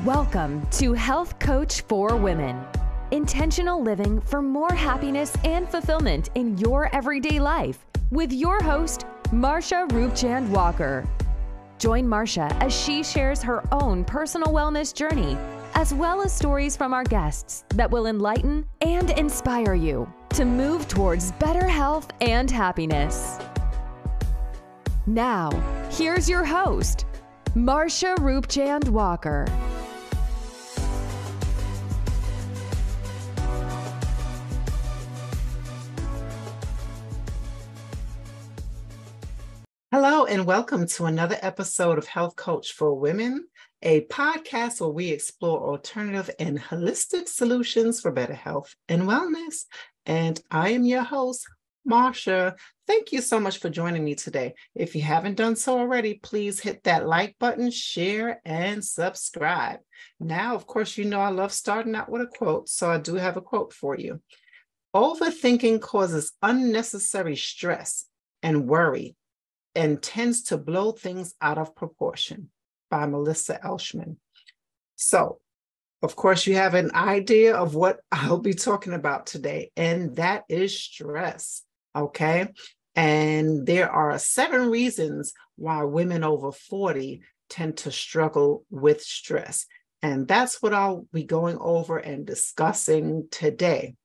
Welcome to Health Coach for Women. Intentional living for more happiness and fulfillment in your everyday life with your host, Marsha Roopchand-Walker. Join Marsha as she shares her own personal wellness journey, as well as stories from our guests that will enlighten and inspire you to move towards better health and happiness. Now, here's your host, Marsha Roopchand-Walker. Hello, and welcome to another episode of Health Coach for Women, a podcast where we explore alternative and holistic solutions for better health and wellness. And I am your host, Marsha. Thank you so much for joining me today. If you haven't done so already, please hit that like button, share, and subscribe. Now, of course, you know I love starting out with a quote, so I do have a quote for you. Overthinking causes unnecessary stress and worry and tends to blow things out of proportion, by Melissa Elshman. So, of course, you have an idea of what I'll be talking about today, and that is stress, okay? And there are 7 reasons why women over 40 tend to struggle with stress. And that's what I'll be going over and discussing today.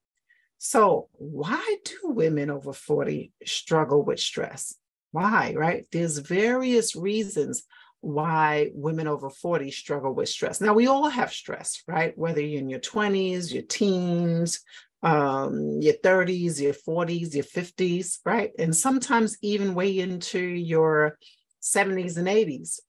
So, why do women over 40 struggle with stress? Why, right? There's various reasons why women over 40 struggle with stress. Now, we all have stress, right? Whether you're in your 20s, your teens, your 30s, your 40s, your 50s, right? And sometimes even way into your 70s and 80s,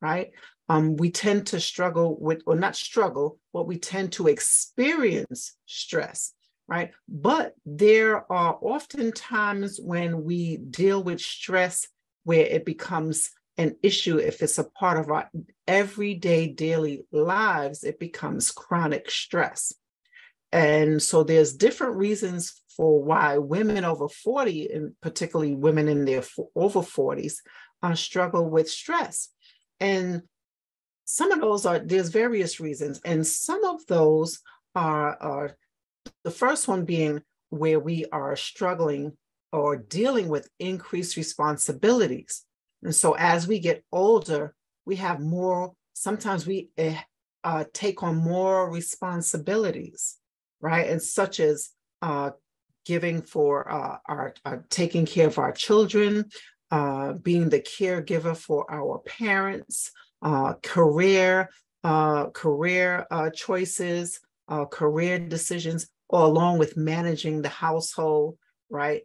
right? We tend to struggle with, or not struggle, but we tend to experience stress. Right. But there are often times when we deal with stress where it becomes an issue. If it's a part of our everyday daily lives, it becomes chronic stress. And so there's different reasons for why women over 40, and particularly women in their over 40s, struggle with stress. And some of those there's various reasons. And some of those are the first one being where we are struggling or dealing with increased responsibilities. And so as we get older, we have more, sometimes we take on more responsibilities, right? And such as giving for our taking care of our children, being the caregiver for our parents, career choices, career decisions, or along with managing the household, right?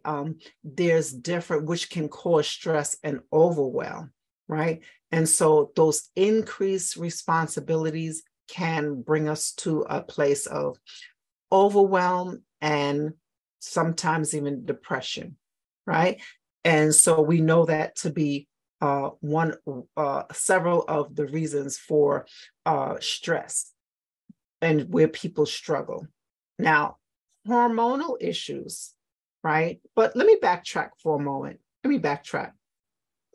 There's different, which can cause stress and overwhelm, right? And so those increased responsibilities can bring us to a place of overwhelm and sometimes even depression, right? And so we know that to be several of the reasons for stress and where people struggle. Now, hormonal issues, right? But let me backtrack for a moment.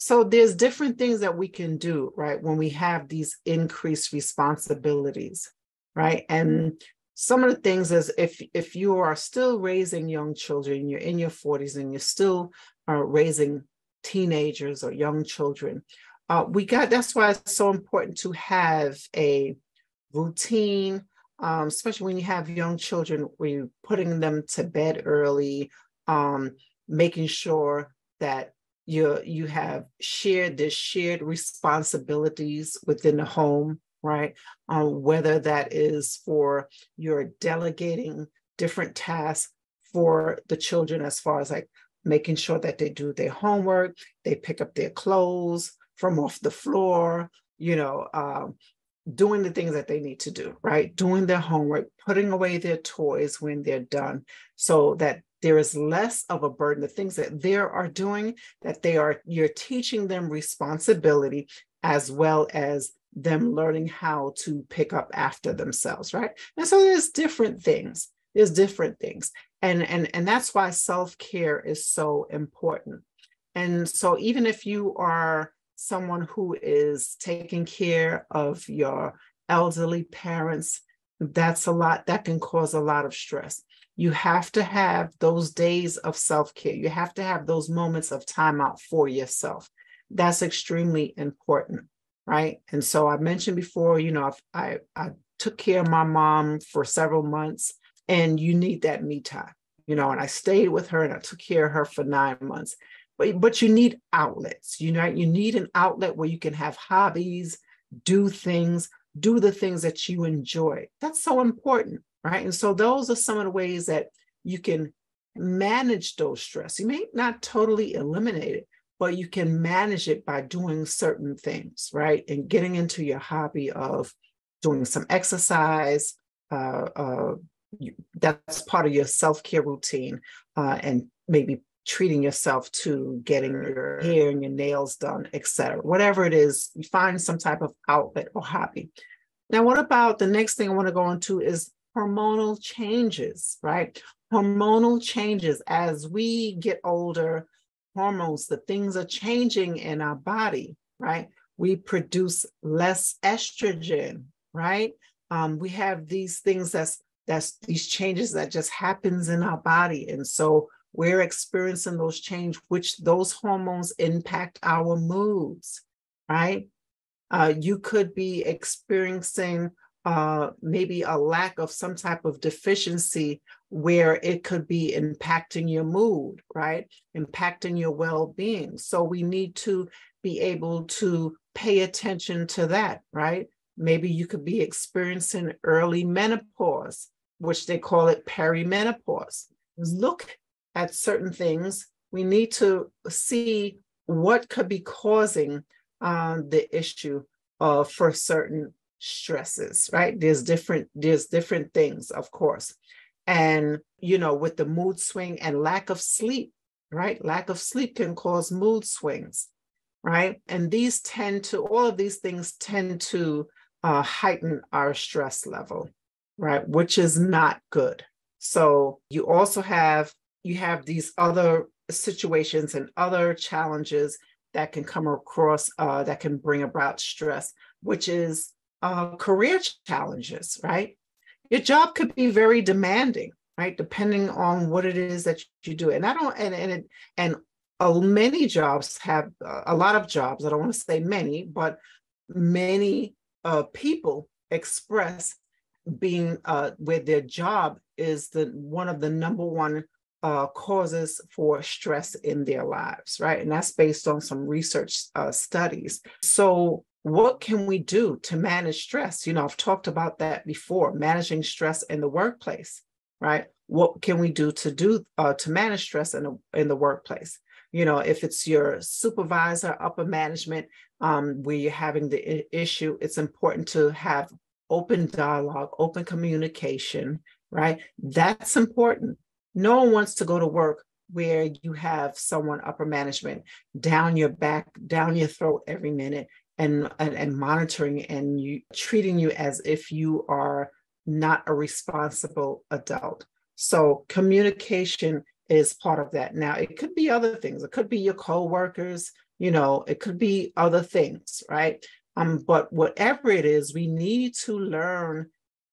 So there's different things that we can do, right? When we have these increased responsibilities, right? And some of the things is if you are still raising young children, you're in your 40s and you're still raising teenagers or young children, that's why it's so important to have a routine, especially when you have young children, where you're putting them to bed early, making sure that you have shared responsibilities within the home, right? Whether that is for you're delegating different tasks for the children, as far as like making sure that they do their homework, they pick up their clothes from off the floor, doing the things that they need to do, right? Doing their homework, putting away their toys when they're done, so that there is less of a burden. The things that they are doing, you're teaching them responsibility, as well as them learning how to pick up after themselves, right? And so there's different things. And that's why self-care is so important. And so even if you are someone who is taking care of your elderly parents, that's a lot, that can cause a lot of stress. You have to have those days of self-care. You have to have those moments of time out for yourself. That's extremely important, right? And so I mentioned before, I took care of my mom for several months, and you need that me time, and I stayed with her and I took care of her for 9 months. But you need outlets, you need an outlet where you can have hobbies, do the things that you enjoy. That's so important, right? And so those are some of the ways that you can manage those stress. You may not totally eliminate it, but you can manage it by doing certain things, right? And getting into your hobby of doing some exercise. That's part of your self-care routine, and maybe treating yourself to getting your hair and your nails done, etc. Whatever it is, you find some type of outlet or hobby. Now, what about the next thing I want to go into is hormonal changes, right? Hormonal changes. As we get older, hormones, the things are changing in our body, right? We produce less estrogen, right? We have these things that's these changes that just happens in our body. And so we're experiencing those change, which those hormones impact our moods, right? You could be experiencing maybe a lack of some type of deficiency where it could be impacting your mood, right? Impacting your well-being. So we need to be able to pay attention to that, right? Maybe you could be experiencing early menopause, which they call it perimenopause. Look at certain things. We need to see what could be causing the issue for certain stresses, right? There's different things, of course. And, with the mood swing and lack of sleep, right? Lack of sleep can cause mood swings, right? And all of these things tend to heighten our stress level, right? Which is not good. So you also have these other situations and other challenges that can come across, that can bring about stress, which is career challenges, right? Your job could be very demanding, right? Depending on what it is that you do. And many jobs have, a lot of jobs, I don't want to say many, but many people express being where their job is one of the number one causes for stress in their lives, right? And that's based on some research studies. So what can we do to manage stress? I've talked about that before, managing stress in the workplace, right? What can we do to manage stress in the workplace? If it's your supervisor, upper management, where you're having the issue, it's important to have open dialogue, open communication, right? That's important. No one wants to go to work where you have someone upper management down your back, down your throat every minute, and monitoring and treating you as if you are not a responsible adult. So communication is part of that. Now, it could be other things. It could be your coworkers, it could be other things, right? But whatever it is, we need to learn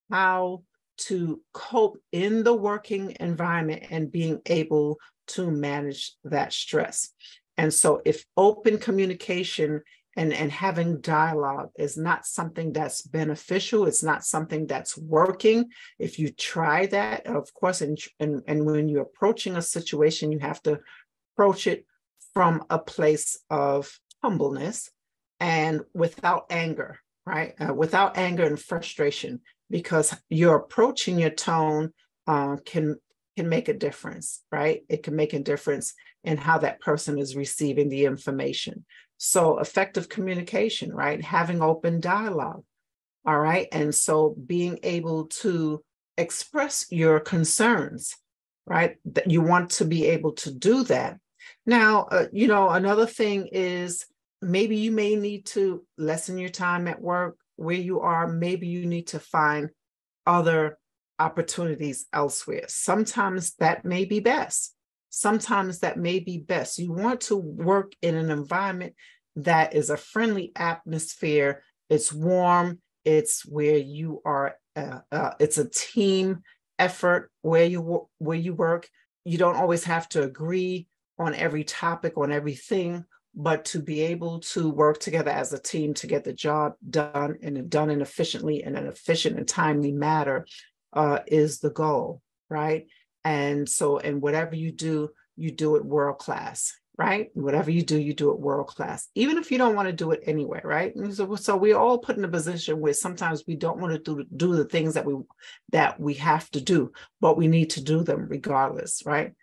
how to cope in the working environment and being able to manage that stress. And so if open communication and having dialogue is not something that's beneficial, it's not something that's working, if you try that, of course, and when you're approaching a situation, you have to approach it from a place of humbleness and without anger, right? Without anger and frustration, because your approach and your tone can make a difference, right? It can make a difference in how that person is receiving the information. So effective communication, right? Having open dialogue, all right? And so being able to express your concerns, right? That you want to be able to do that. Now, another thing is maybe you may need to lessen your time at work where you are. Maybe you need to find other opportunities elsewhere. Sometimes that may be best. You want to work in an environment that is a friendly atmosphere. It's warm, It's where you are, it's a team effort where you work. You don't always have to agree on every topic, on everything, but to be able to work together as a team to get the job done and done in efficiently in an efficient and timely manner is the goal, right? And so, and whatever you do it world class, right? Whatever you do it world class, even if you don't want to do it anyway, right? And so we're all put in a position where sometimes we don't want to do the things that we have to do, but we need to do them regardless, right?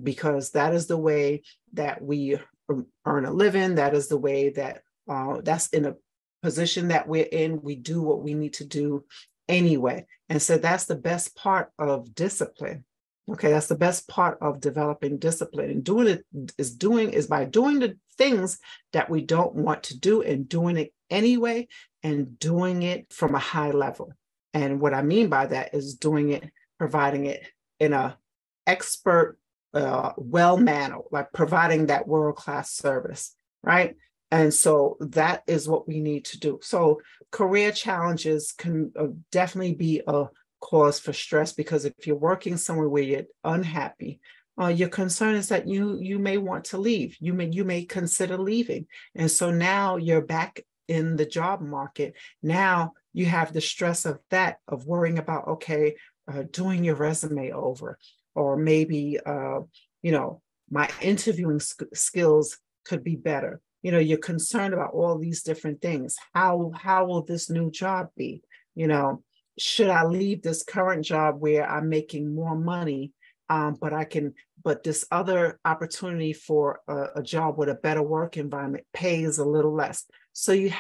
Because that is the way that we earn a living. That is the way that that's in a position that we're in. We do what we need to do anyway. And so that's the best part of discipline. Okay, that's the best part of developing discipline. And doing it is by doing the things that we don't want to do and doing it anyway, and doing it from a high level. And what I mean by that is doing it, providing it in a expert, well manner, like providing that world-class service, right? And so that is what we need to do. So career challenges can definitely be a cause for stress, because if you're working somewhere where you're unhappy, your concern is that you may want to leave. You may consider leaving. And so now you're back in the job market. Now you have the stress of that, of worrying about, okay, doing your resume over, or maybe, my interviewing skills could be better. You're concerned about all these different things. How will this new job be? Should I leave this current job where I'm making more money, but this other opportunity for a job with a better work environment pays a little less. So you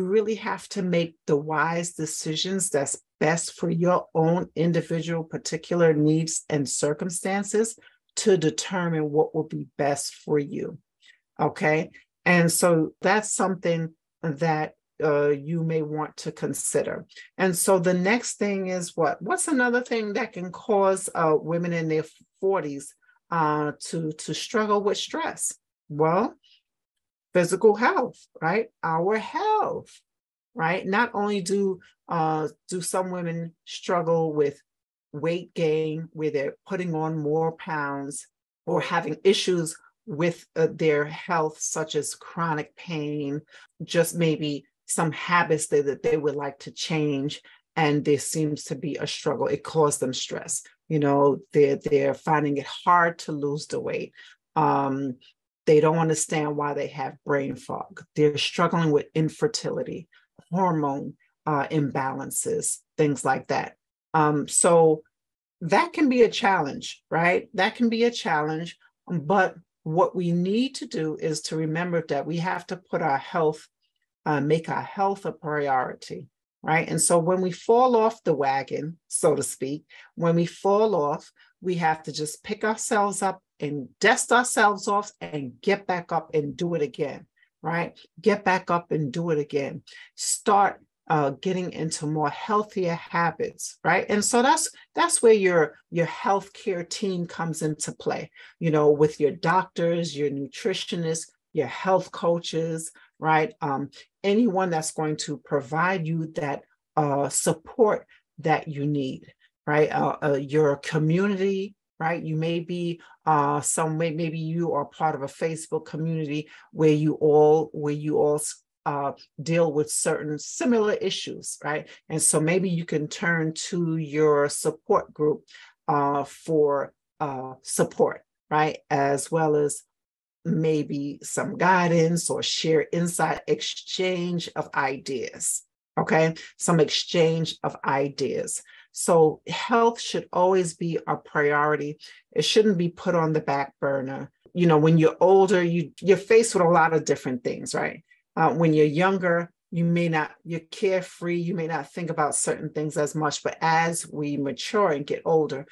really have to make the wise decisions that's best for your own individual particular needs and circumstances to determine what will be best for you. Okay. And so that's something that you may want to consider. And so the next thing is what's another thing that can cause women in their 40s to struggle with stress? Well, physical health, right? Our health, right? Not only do some women struggle with weight gain, where they're putting on more pounds or having issues with their health, such as chronic pain, just maybe some habits that they would like to change, and there seems to be a struggle. It caused them stress. They're finding it hard to lose the weight. They don't understand why they have brain fog. They're struggling with infertility, hormone imbalances, things like that. So that can be a challenge, right? That can be a challenge. But what we need to do is to remember that we have to put our health, make our health a priority, right? And so when we fall off the wagon, so to speak, when we fall off, we have to just pick ourselves up and dust ourselves off and get back up and do it again, right? Get back up and do it again. Start getting into more healthier habits, right? And so that's where your healthcare team comes into play, with your doctors, your nutritionists, your health coaches, right? Anyone that's going to provide you that support that you need, right? Your community, right? You may be maybe you are part of a Facebook community where you all deal with certain similar issues, right? And so maybe you can turn to your support group for support, right? As well as maybe some guidance or share insight, exchange of ideas, okay? Some exchange of ideas. So health should always be a priority. It shouldn't be put on the back burner. When you're older, you're faced with a lot of different things, right? When you're younger, you're carefree, you may not think about certain things as much, but as we mature and get older,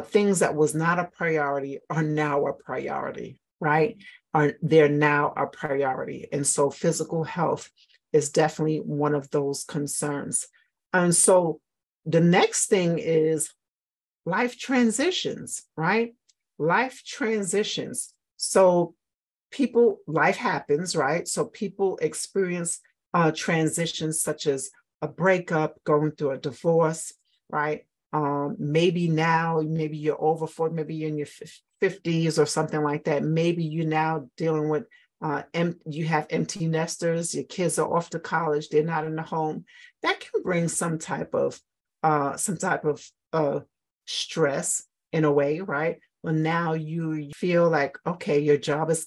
things that was not a priority are now a priority, right? They're now a priority. And so physical health is definitely one of those concerns. And so the next thing is life transitions, right? Life transitions. So life happens, right? So people experience transitions such as a breakup, going through a divorce, right? Maybe now, maybe you're over 40, maybe you're in your 50s or something like that. Maybe you're now dealing with, you have empty nesters, your kids are off to college, they're not in the home. That can bring some type of stress in a way, right? Well, now you feel like, okay, your job is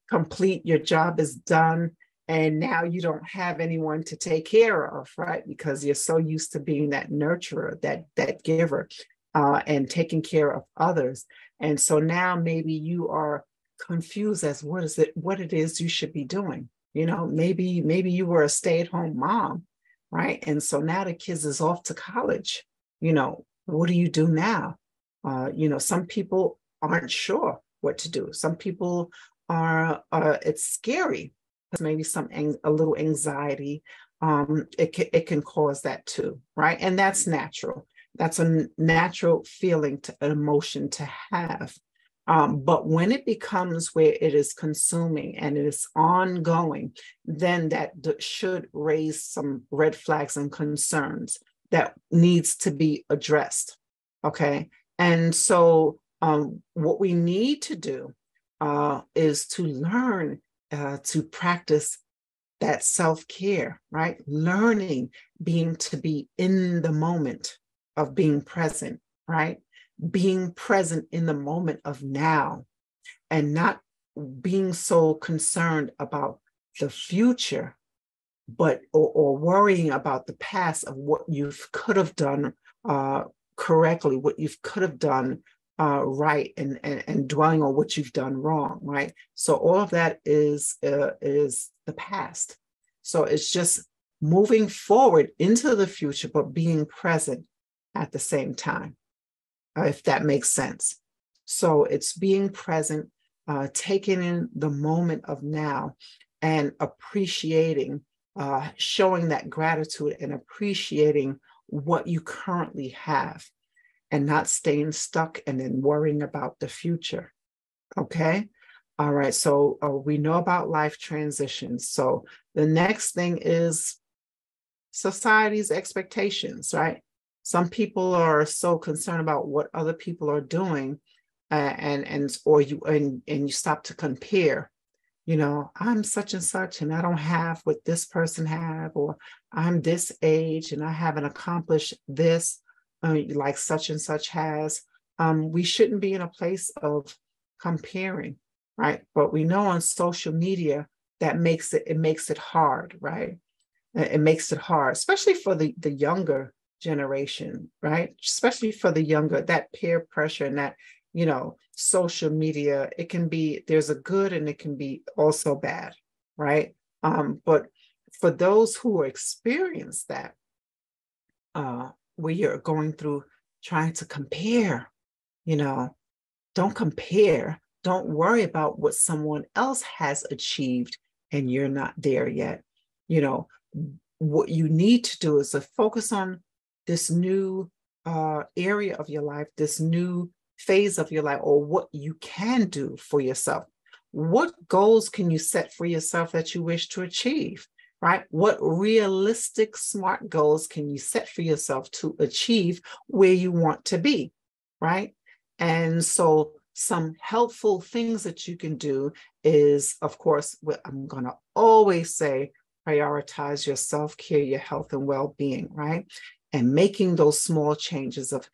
complete, your job is done, and now you don't have anyone to take care of, right? Because you're so used to being that nurturer, that giver, and taking care of others. And so now maybe you are confused as what it is you should be doing. Maybe you were a stay-at-home mom, right? And so now the kids is off to college. What do you do now? Some people aren't sure what to do. Some people it's scary. Maybe a little anxiety. It can cause that too, right? And that's natural. That's a natural feeling, an emotion to have. But when it becomes where it is consuming and it is ongoing, then that should raise some red flags and concerns that needs to be addressed. Okay. And so what we need to do is to learn to practice that self-care, right? Learning to be in the moment of being present, right? Being present in the moment of now, and not being so concerned about the future, but or worrying about the past of what you could have done correctly, what you could have done right, and dwelling on what you've done wrong, right? So all of that is the past. So it's just moving forward into the future, but being present at the same time, if that makes sense. So it's being present, taking in the moment of now, and appreciating, showing that gratitude and appreciating what you currently have, and not staying stuck and then worrying about the future. Okay. All right. So we know about life transitions. So the next thing is society's expectations, right? Some people are so concerned about what other people are doing, and you stop to compare. I'm such and such, and I don't have what this person have, or I'm this age and I haven't accomplished this like such and such has. We shouldn't be in a place of comparing, right? But we know on social media that makes it hard, right? It makes it hard, especially for the younger generation, right? Especially for the younger, that peer pressure and that, social media, there's a good and it can be also bad, right? But for those who experience that, where you're going through trying to compare, don't compare. Don't worry about what someone else has achieved and you're not there yet. What you need to do is to focus on this new area of your life, this new phase of your life, or what you can do for yourself. What goals can you set for yourself that you wish to achieve, right? What realistic, smart goals can you set for yourself to achieve where you want to be, right? And so some helpful things that you can do is, of course, what I'm going to always say, prioritize your self-care, your health and well-being, right? And making those small changes of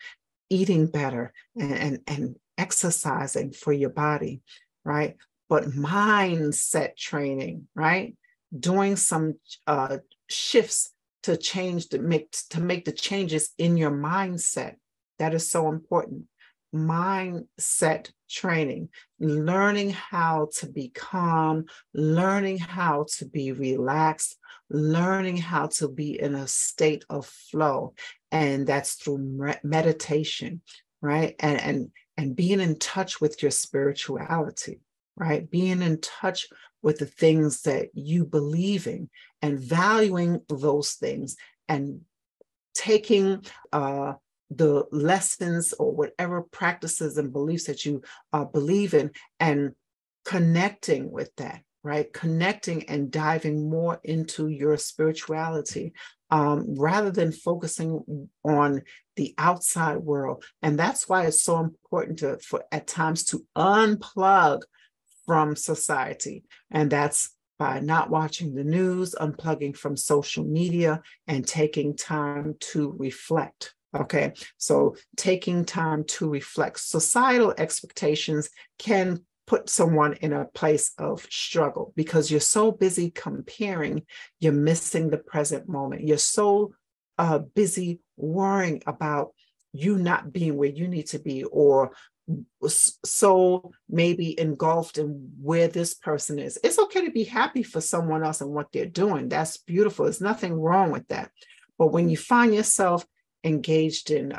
eating better and exercising for your body, right? But mindset training, right? Doing some shifts to make the changes in your mindset. That is so important. Mindset training, learning how to be calm, learning how to be relaxed, learning how to be in a state of flow. And that's through meditation, right? And being in touch with your spirituality, right? Being in touch with the things that you believe in and valuing those things, and taking the lessons or whatever practices and beliefs that you believe in and connecting with that, right? Connecting and diving more into your spirituality, rather than focusing on the outside world. And that's why it's so important for at times to unplug from society. And that's by not watching the news, unplugging from social media, and taking time to reflect. Okay, so taking time to reflect. Societal expectations can put someone in a place of struggle because you're so busy comparing, you're missing the present moment. You're so busy worrying about you not being where you need to be, or so maybe engulfed in where this person is. It's okay to be happy for someone else and what they're doing. That's beautiful. There's nothing wrong with that. But when you find yourself engaged in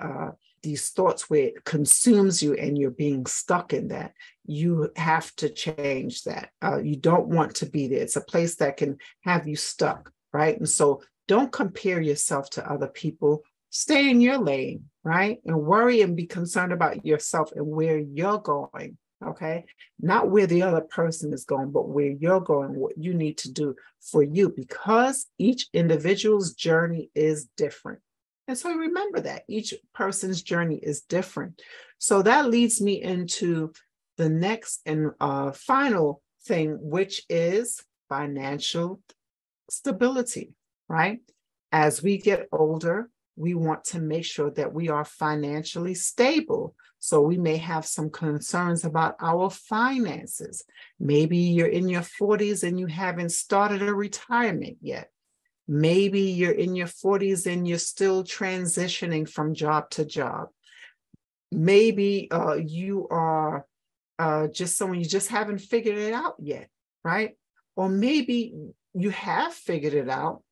these thoughts where it consumes you and you're being stuck in that, you have to change that. You don't want to be there. It's a place that can have you stuck, right? And so don't compare yourself to other people. Stay in your lane, right? And worry and be concerned about yourself and where you're going, okay? Not where the other person is going, but where you're going, what you need to do for you, because each individual's journey is different. And so remember that each person's journey is different. So that leads me into the next and final thing, which is financial stability, right? As we get older, we want to make sure that we are financially stable. So we may have some concerns about our finances. Maybe you're in your 40s and you haven't started a retirement yet. Maybe you're in your 40s and you're still transitioning from job to job. Maybe you are just someone, you just haven't figured it out yet, right? Or maybe you have figured it out,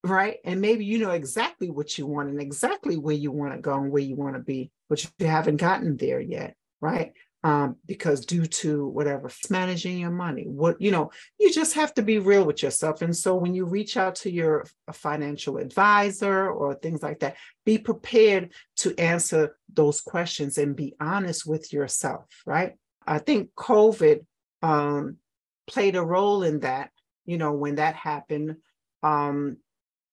right? And maybe you know exactly what you want and exactly where you want to go and where you want to be, but you haven't gotten there yet, right? Because due to whatever, managing your money, you just have to be real with yourself. And so when you reach out to your financial advisor or things like that, be prepared to answer those questions and be honest with yourself, right? I think COVID played a role in that. When that happened,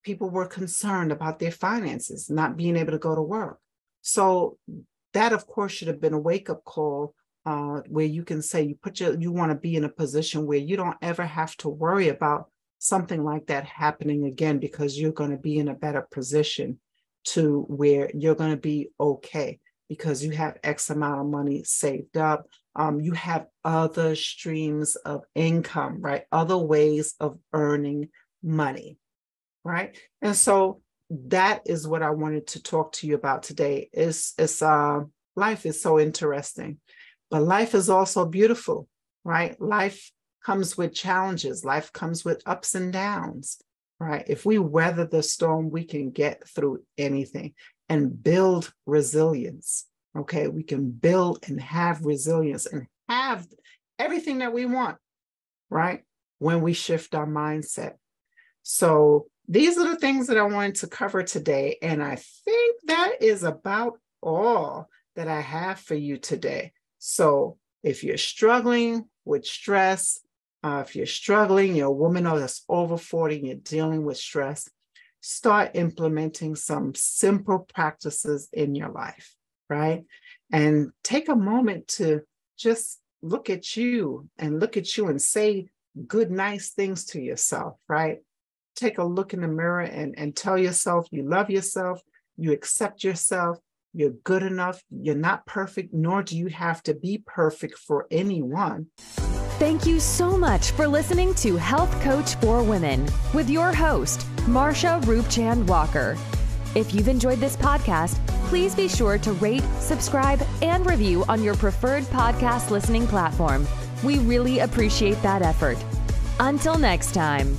people were concerned about their finances, not being able to go to work. So that, of course, should have been a wake-up call where you can say you want to be in a position where you don't ever have to worry about something like that happening again, because you're going to be in a better position to where you're going to be okay because you have X amount of money saved up. You have other streams of income, right? Other ways of earning money, right? And so that is what I wanted to talk to you about today. Life is so interesting, but life is also beautiful, right? Life comes with challenges. Life comes with ups and downs, right? If we weather the storm, we can get through anything and build resilience, okay? We can build and have resilience and have everything that we want, right? When we shift our mindset. So these are the things that I wanted to cover today. And I think that is about all that I have for you today. So if you're struggling with stress, if you're struggling, you're a woman that's over 40 and you're dealing with stress, start implementing some simple practices in your life, right? And take a moment to just look at you and say good, nice things to yourself, right? Take a look in the mirror and tell yourself you love yourself, you accept yourself, you're good enough, you're not perfect, nor do you have to be perfect for anyone. Thank you so much for listening to Health Coach for Women with your host, Marsha Roopchand-Walker. If you've enjoyed this podcast, please be sure to rate, subscribe, and review on your preferred podcast listening platform. We really appreciate that effort. Until next time.